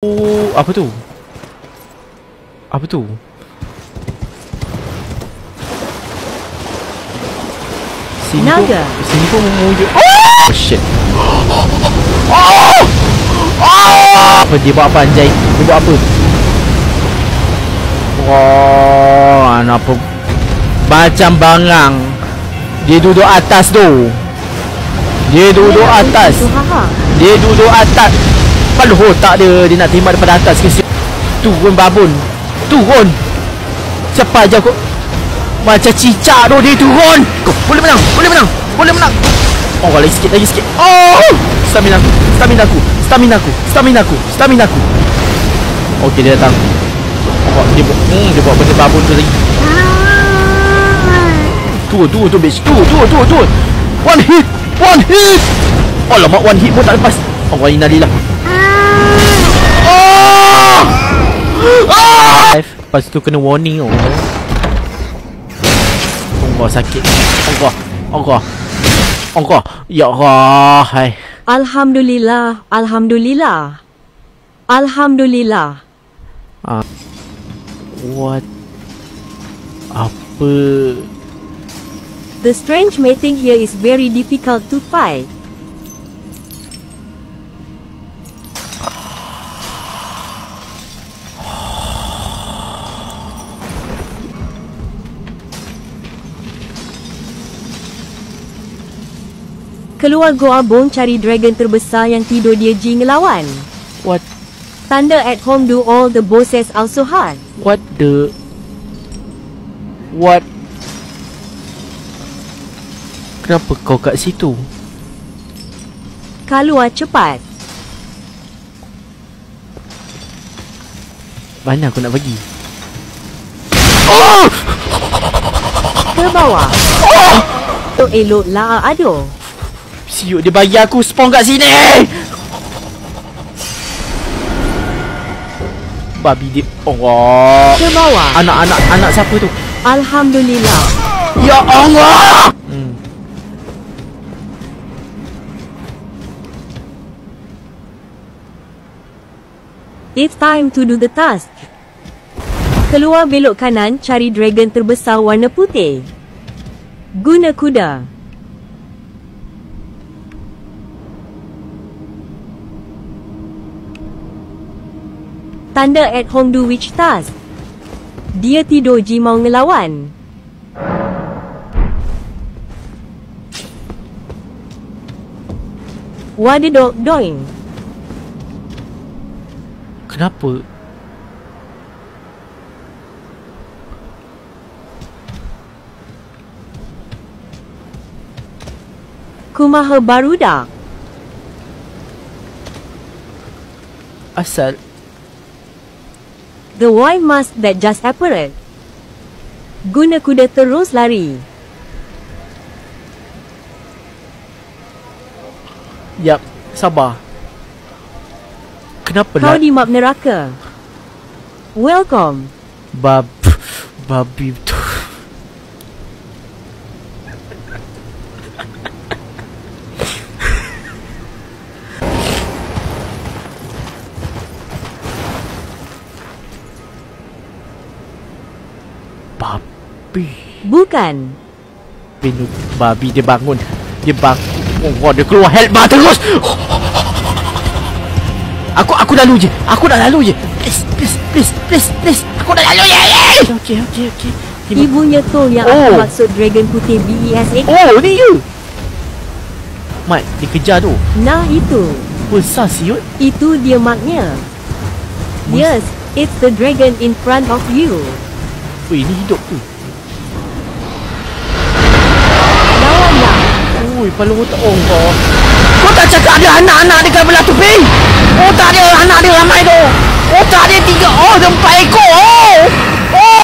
Oh, apa tu? Apa tu? Sini pun memujuk. Oh shit. Apa dia buat apa anjay? Dia buat apa? Oh, apa? Macam bangang. Dia duduk atas tu. Dia duduk atas. Paluh otak dia. Dia nak tembak daripada atas ke. Turun babun. Turun. Cepat je kau. Macam cicak tu dia turun. Kau boleh menang. Oh, lagi sikit. Oh! Stamina aku. Okey, dia datang. Oh, dia buat benda babun tu lagi. Turun bitch. Turun. One hit. Alamak, one hit pun tak lepas. Allah innalillah. Lepas tu kena warning oh. Allah sakit. Allah. Ya Allah. Hai. Alhamdulillah. What? Apa? The strange mating here is very difficult to fight. Keluar Goa Bong cari dragon terbesar yang tidur dia Ji ngelawan. What? Thunder at home do all the bosses also hard. What? Kenapa kau kat situ? Keluar cepat. Mana aku nak pergi? Ke bawah. Tu elok lah aduh. Siut dia bagi aku spawn kat sini. Babi dia. Allah. Ke bawah. Anak siapa tu? Alhamdulillah. Ya Allah. It's time to do the task. Keluar belok kanan cari dragon terbesar warna putih. Guna kuda. Thunder at home do which task? Dia tidur Ji mau ngelawan. Wadidok doing. Kenapa? Kumaha barudak. Asal The wife mask that just appeared. Guna kuda terus lari. Yap, sabar. Kenapa Kau di map neraka. Welcome. Babi tu. Babi. Bukan. Babi dia bangun. Oh, dia keluar health bar terus. Aku dah lalu je. Please. Aku dah lalu je. Okay. Ibunya tu yang aku maksud dragon putih BESA. Oh, ni ke? Mat, dia kejar tu. Nah itu. Besar siut. Itu dia maknya. Yes, it's the dragon in front of you. Weh, ni hidup tu. Lawan dah. Ui, paling otak kau. Kau tak cakap ada anak-anak dekat belah tu, Ping? Otak dia, anak dia ramai tu. Otak dia 3, 4 ekor.